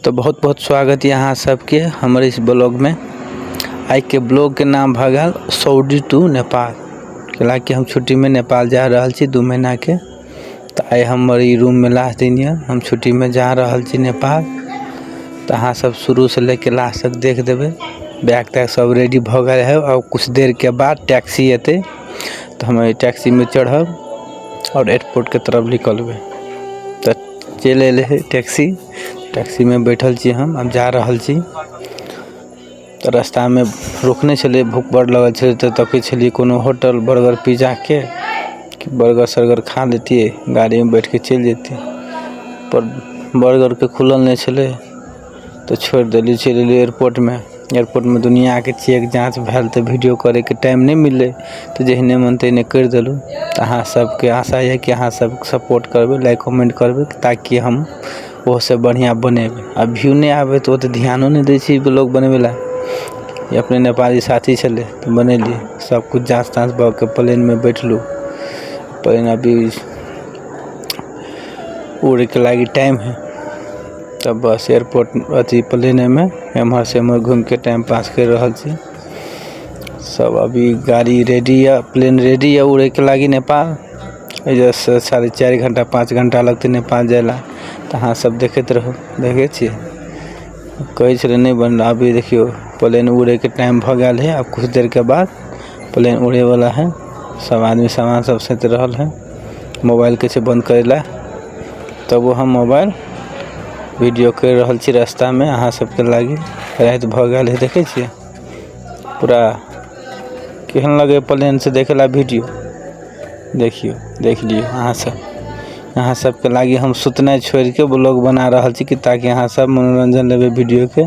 तो बहुत बहुत स्वागत है यहाँ सबके हमारे इस ब्लॉग में। आज के ब्लॉग के नाम भगल सऊदी टू नेपाल। हालांकि हम छुट्टी में नेपाल जा रहा छी 2 महीना के। तो आए हमारे रूम में लास्ट दिन है, हम छुट्टी में जा रहा छी नेपाल। तो अहाँ सब शुरू से लेके लास्ट तक देख देवे। बैग तैग सब रेडी भ गए है और कुछ देर के बाद टैक्सी अते। तो हम टैक्सी में चढ़ब और एयरपोर्ट के तरफ निकलबे। तो चले ले टैक्सी में बैठल छी हम, अब जा रहल छी। तो रास्ता में रुकने छले, भूख बड़ लगल छले तो तके छलिए कोनो होटल बर्गर पिज्जा के कि बर्गर सर्गर खा लेती, गाड़ी में बैठ के चल जेती। पर बर्गर के खुलल नहीं छले तो छोड़ दिली, चल एयरपोर्ट में। एयरपोर्ट में दुनिया के चेक जाँच भेल तो वीडियो करे के टाइम नहीं मिले तो जहने मन तहने कर दिलूँ। अहाँ सबके आशा है कि अहाँ सब सपोर्ट करबे, लाइक कमेंट करबे ताकि हम वो से बढ़िया बनेबे। अब व्यू नहीं आवे तो ध्यानो नहीं दै छी ब्लॉग बनबे ला। ये अपने नेपाली साथी छले तो बनेलिए, सब कुछ जाँच ताँच भ के प्लेन में बैठलू। प्लेन अभी उड़े के लागी टाइम है, तब बस एयरपोर्ट अथी प्लेन में एम्हर से एम्हर घूम के टाइम पास कर रहा छी। सब अभी गाड़ी रेडी है, प्लेन रेडी है उड़े के लागी नेपाल। जैसे 4.5 घंटा 5 घंटा लगते नेपाल जाएला। तो हाँ सब देखते रहो, देखे छे कहे छे नहीं बन रहा। अभी देखियो प्लेन उड़े के टाइम भ गया है, अब कुछ देर के बाद प्लेन उड़े वाला है। सब आदमी सामान सब सहित रहल है। मोबाइल कैसे बंद करेला तब वो हम मोबाइल वीडियो कर रहल छी रास्ता में अहाँ सबके लागी। रात भ गया है, देखे छे पूरा केहन लगे प्लेन से देखेला वीडियो। देखियो देख लियो अहाँ सबके लागी हम सुतने छोड़ के ब्लॉग बना रहा छी कि ताकि अहाँ सब मनोरंजन लेवे वीडियो के।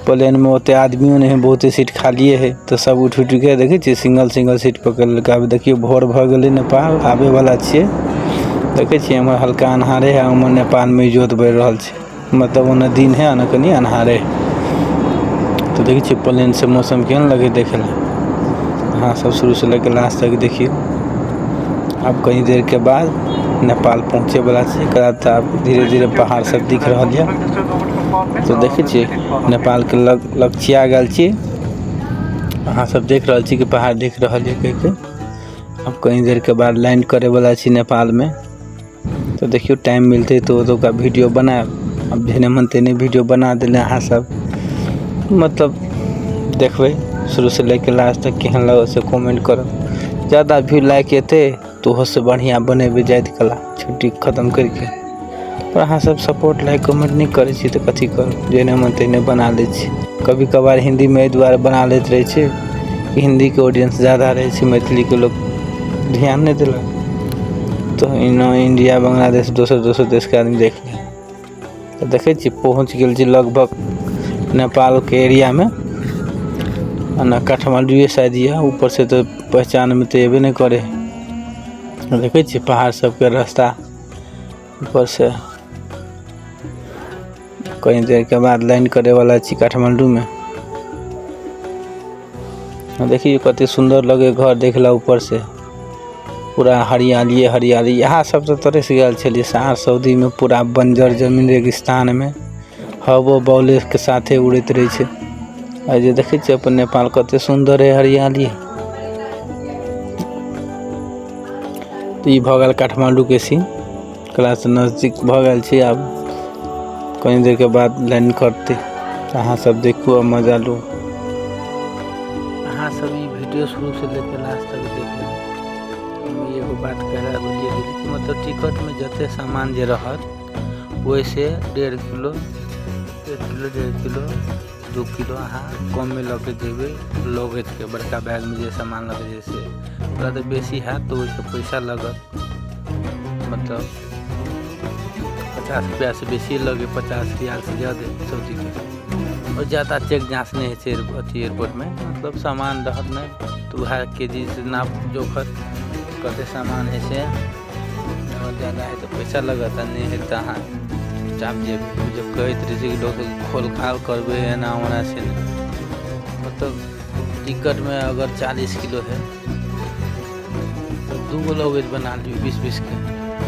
प्लेन में ओते आदमियों नहीं, बहुत सीट खालिए है तो सब उठ के देखे छी सिंगल सीट पकड़ लेके। अब देखियो भोर भ गेले, नेपाल आवे वाला छे। देखे छी हमर हल्का अन्हारे है, हमर नेपाल में इजोत बढ़ रहा छे, मतलब ओने दिन है ना कनी अन्हारे। तो देखिए छी प्लेन से मौसम केहन लगे देखेला। हाँ सब शुरू से लेकर लास्ट तक देखिए। अब कहीं देर के बाद नेपाल पहुँचे वाला छे। धीरे धीरे पहाड़ सब दिख रहा है। तो देखे छी नेपाल के लक्षिया गल छी। अहाँ सब देख रहा छी कि पहाड़ दिख रहा है कह। अब कहीं देर के बाद लैंड करे वाला छी नेपाल में। तो देखियो टाइम मिलते तो का वीडियो बनाएब। अब जेने मन तेने वीडियो बना दिले अहाँ सब, मतलब देखबे शुरू से लेके लास्ट तक केहन लगे से कमेंट करब। ज़्यादा व्यू लाइक एते तो हो से बढ़िया बनेबे जाइत कला छुट्टी खत्म करके। पर अहाँ सब सपोर्ट लाइक कमेंट नहीं करे छी तो कथी करू, जेने मन तेने बना ले छी। कभी कभार हिंदी में द्वारा बना लेते रहे छी कि हिंदी के ऑडियंस ज़्यादा रहे छी, मैथिली के लोग ध्यान नहीं दिला। तो इंडिया बांग्लादेश दोसर देश के आदमी देख ले। तो देखे छी पहुँच गए छी लगभग नेपाल के एरिया में। ना काठमांडू शायद है, ऊपर से तो पहचान में तो एबे नहीं करे। देखे छी पहाड़ सबके रास्ता ऊपर से। कहीं देर के बाद लैंड करे वाला छी काठमांडू में। देखिए कते सुंदर लगे घर देखला ऊपर से, पूरा हरियाली यहाँ सब तो तरह से गल छलिए शहर सऊदी में। पूरा बंजर जमीन रेगिस्तान में हवा बौले के साथे उड़त रहे छे। आ जे देखे छी अपन नेपाल कते सुंदर है, हरियाली। तो ये भ गल काठमांडू के सीन। क्लास नज़दीक भ गल छी। अब कहीं देर के बाद लैंड करते। अहाँ सब देखू और मजा लो। अहाँ सब ये वीडियो शुरू से लेकर लास्ट तक देखो। हम एगो बात कह रहा बोलिए कि मतलब टिकट में जते सामान जे रहत वैसे 1.5 किलो 1.5 किलो 2 किलो अहाँ कम में लगे जेबे। लगेज के बड़का बैग में जे सामान लगे जैसे थोड़ा तो बेसी है तो उसका पैसा लगत, मतलब 50 रुपया से बेसी लगे, 50 रियाल से ज़्यादा सऊदी के। और ज़्यादा चेक जाँच नहीं है अथी एयरपोर्ट में, मतलब सामान रहत नहीं तो वह केजी से नाप जोखत कते सामान है से। और ज़्यादा है तो पैसा लगता, नहीं है तो हाँ चाप जब कहते रहे कि लोग खोल खाल करबे है ना होना से नहीं। मतलब टिकट में अगर 40 किलो है तो 2 गो लगेज बना लियो 20-20 के।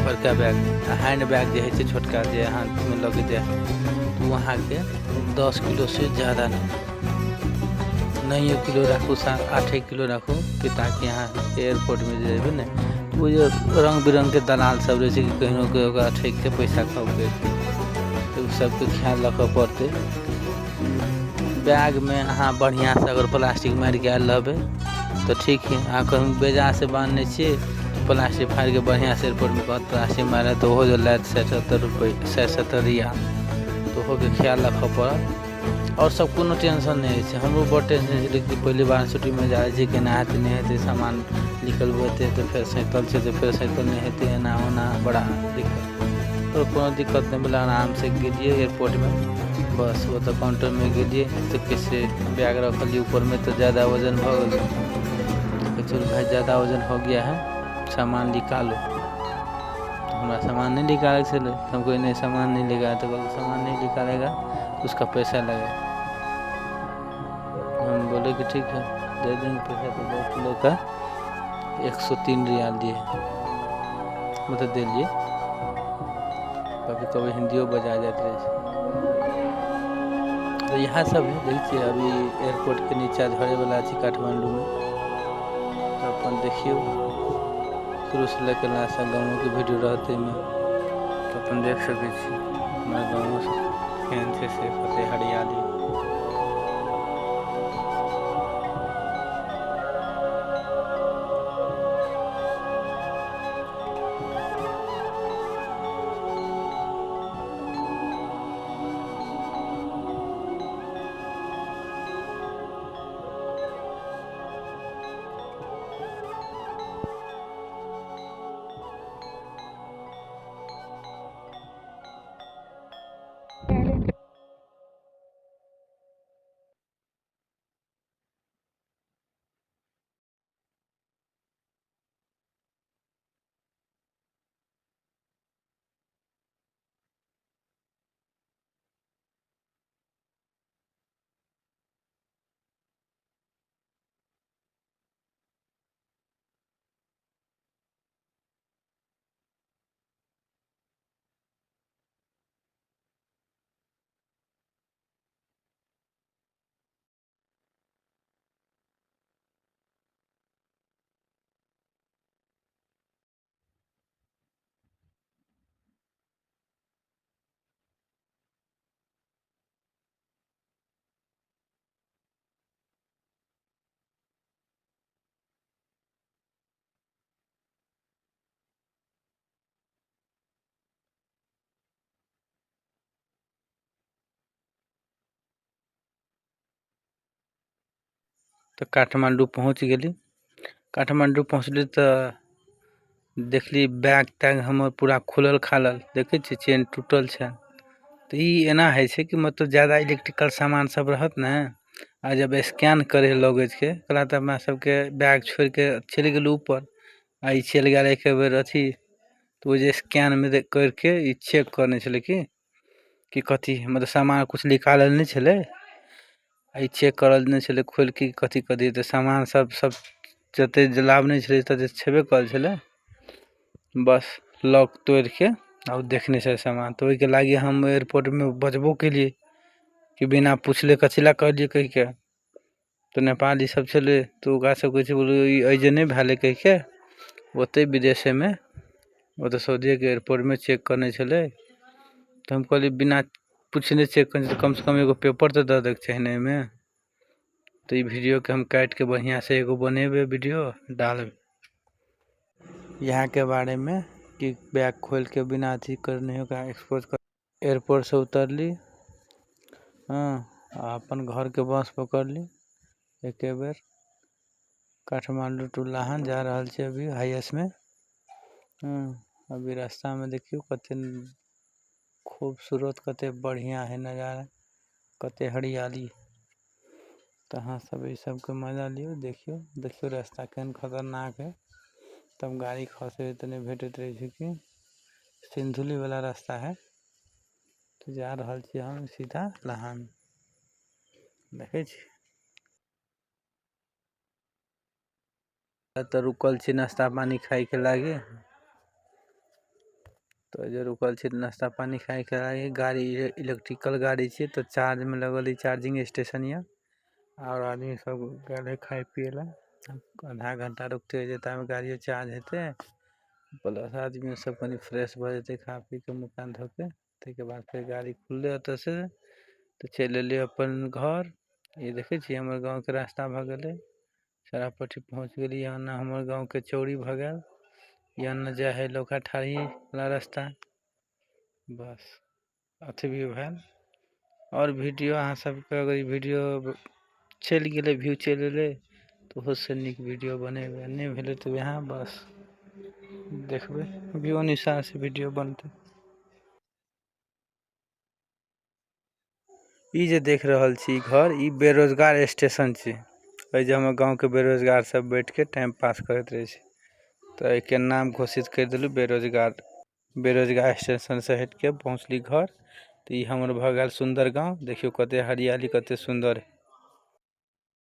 बड़का बैग हैंड बैग जो है छोटका जो हाथ में लग जाए तो वहाँ के 10 किलो से ज़्यादा नहीं 1 किलो रखू 8 किलो रखू कि ताकि यहाँ एयरपोर्ट में जेबे न वो जो रंग बिरंग के दलाल सब रहे कि कहीं के ठेक के पैसा खाओ के तो सबके ख्याल रखे पड़ते। बैग में अहाँ बढ़िया से अगर प्लास्टिक मार के आयल रहबे तो ठीक है। अहाँ कहीं बेजा से बांधने छे प्लास्टिक फाड़ के बढ़िया से एयरपोर्ट में कहत प्लास्टिक मारे तो हो जो लैत 70 रुपये 70 रियाल तो हो के ख्याल रखे पड़त। और सब कोनो टेंशन नहीं है। हमरो बहुत टेंशन है कि पहली बार छुट्टी में जाए कि केना हेतै नहीं हेतै सामान निकलबेतै तो फिर साइकिल से तो फिर साइकिल नहीं हेतै एना ओना बड़ा दिक्कत। तो कोनो दिक्कत नहीं मिला आराम से गेलिए एयरपोर्ट में बस वो तो काउंटर में गेलिए तो कैसे बैग रखलिए ऊपर में तो ज़्यादा वजन हो गया तो चलो भाई ज़्यादा वजन हो गया है सामान निकालो तो हमारा सामान नहीं निकाले चले हम कोई नहीं सामान नहीं निकाला तो बोलो सामान नहीं निकालेगा उसका पैसा लगेगा। हम बोले कि ठीक है दे देंगे पैसा तो 2 किलो का 103 रियाल दिए मतलब दे लिए। कभी कभी हिंदियों बजा जाते हैं तो यहाँ सब है देखिए अभी एयरपोर्ट के नीचे झड़े वाला है काठमांडू में तो अपन देखियो शुरू से लेकर लास्ट गाँवों की वीडियो रहते में तो अपन देख सके हमारे गाँव से फैन से फतेह हरियाली तो काठमांडू पहुँच गेली। काठमांडू पहुँचली तो देखली बैग तैग हमर पूरा खुलल खालल देखे छी चेन टूटल है तो ये एना है कि मतलब ज़्यादा इलेक्ट्रिकल सामान सब रहत न आ जब स्कैन करे लगेज के कला तो हमारा सबके बैग छोड़ के चल गए ऊपर आ चल गया एक बेर अथी तो वो स्कैन में करके चेक करने चले कि कथी मतलब सामान कुछ निकालल नहीं चले चेक करल नहीं चले खोल के कथी कथी तो सामान सब जते जलाब नहीं चले तते छेबे करल चले बस लॉक तोड़ के और देखने से सामान तो के लागे हम एयरपोर्ट में बचबो के लिए कि बिना पूछले कचिला कर दिए कह के तो नेपाली सब चले तो ओकरा सब कहे बोलो ऐजे नहीं भाले कह के ओते विदेश में वो तो सऊदी के एयरपोर्ट में चेक करने चले तो हम कहली बिना पूछने चेक करने तो कम से कम एगो पेपर तो दे देके चाहिए में तो ये वीडियो के हम काट के बढ़िया से एगो बनेबे वीडियो डाल यहाँ के बारे में कि बैग खोल के बिना अथी करने का एक्सपोज कर। एयरपोर्ट से उतरली हाँ अपन घर के बस पकड़ ली एक बेर काठमांडू टू लाहन जा रहा है अभी हाईएस में अभी रास्ता में देखियो कते खूबसूरत कते बढ़िया है नज़ारा कते हरियाली तहाँ सब ये सब के मजा लियो देखियो रास्ता केहन खतरनाक है तब गाड़ी खसे इतने भेटत रहे कि सिंधुली वाला रास्ता है तो जा रहा छी हम सीधा लाहन देखे छी तो रुकल छी नाश्ता पानी खाए के लागे तो जे रुकल छी नाश्ता पानी खाए के आगे गाड़ी इलेक्ट्रिकल गाड़ी छे तो चार्ज में लगल चार्जिंग स्टेशन या और आदमी सब गए खाए पिए ला आधा घंटा रुकते जेता में गाड़ी चार्ज हेते प्लस आदमी सब कनी फ्रेश भ जेते खा पी के मुँह कान धो के के बाद फिर गाड़ी खुलले ओत से तो चल एलिए अपन घर। ये देखे छी हमर गांव के रास्ता भ गेले सरापट्टी पहुँच गेली यहाँ हमर गांव के चौड़ी भ गेल यहाँ न जा है लौका ठाड़ी वाला रास्ता बस अथी भी भेल और वीडियो अहाँ सबके अगर वीडियो चल गेले व्यू चल गेले तो हो से निक वीडियो बनेबे नहीं भेले तो यहाँ बस देखबे व्यू अनुसार से वीडियो बनते। ई जे देख रहल छी घर ई बेरोजगार स्टेशन छे जे हमर गांव के बेरोजगार सब बैठ के टाइम पास करत रहे छे तो एक नाम घोषित कर दिलु बेरोजगार स्टेशन से हट के पहुँचली घर। तो ये हमर भ गेल सुंदर गांव देखियो कते हरियाली कते सुंदर है।